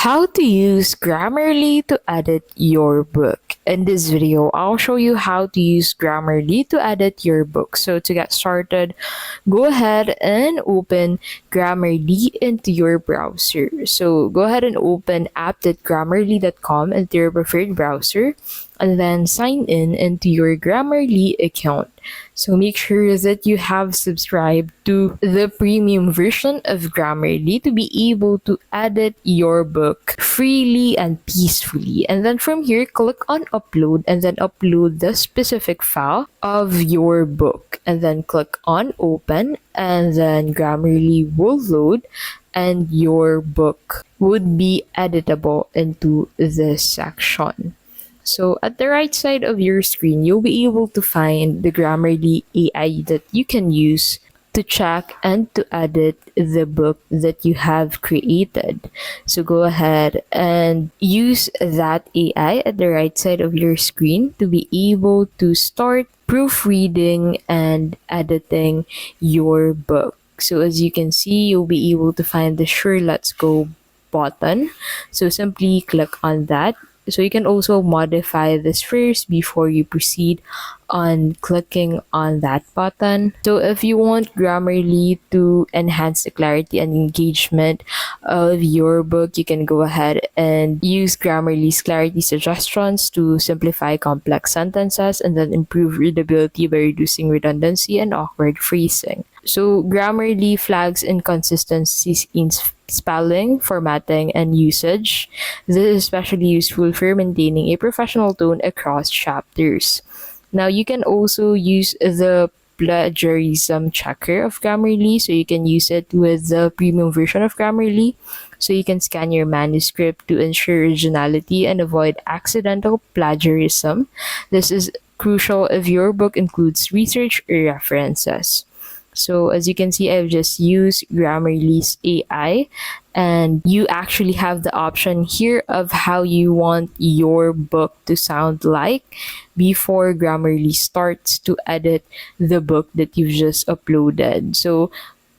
How to use Grammarly to edit your book. In this video, I'll show you how to use Grammarly to edit your book. So to get started, go ahead and open Grammarly into your browser. So go ahead and open app.grammarly.com into your preferred browser and then sign in into your Grammarly account. So make sure that you have subscribed to the premium version of Grammarly to be able to edit your book freely and peacefully. And then from here, click on upload and then upload the specific file of your book. And then click on open and then Grammarly will load and your book would be editable into this section. So at the right side of your screen, you'll be able to find the Grammarly AI that you can use to check and to edit the book that you have created. So go ahead and use that AI at the right side of your screen to be able to start proofreading and editing your book. So as you can see, you'll be able to find the Sure Let's Go button. So simply click on that. So you can also modify this first before you proceed on clicking on that button. So if you want Grammarly to enhance the clarity and engagement of your book, you can go ahead and use Grammarly's clarity suggestions to simplify complex sentences and then improve readability by reducing redundancy and awkward phrasing. So Grammarly flags inconsistencies in spelling, formatting, and usage. This is especially useful for maintaining a professional tone across chapters. Now you can also use the plagiarism checker of Grammarly, so you can use it with the premium version of Grammarly. So you can scan your manuscript to ensure originality and avoid accidental plagiarism. This is crucial if your book includes research or references. So as you can see, I've just used Grammarly's AI and you actually have the option here of how you want your book to sound like before Grammarly starts to edit the book that you've just uploaded. So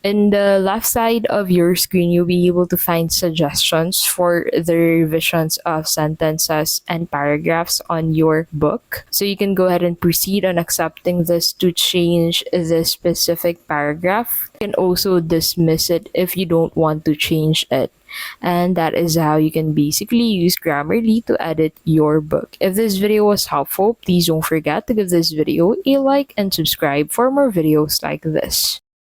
in the left side of your screen, you'll be able to find suggestions for the revisions of sentences and paragraphs on your book. So you can go ahead and proceed on accepting this to change the specific paragraph. You can also dismiss it if you don't want to change it. And that is how you can basically use Grammarly to edit your book. If this video was helpful, please don't forget to give this video a like and subscribe for more videos like this.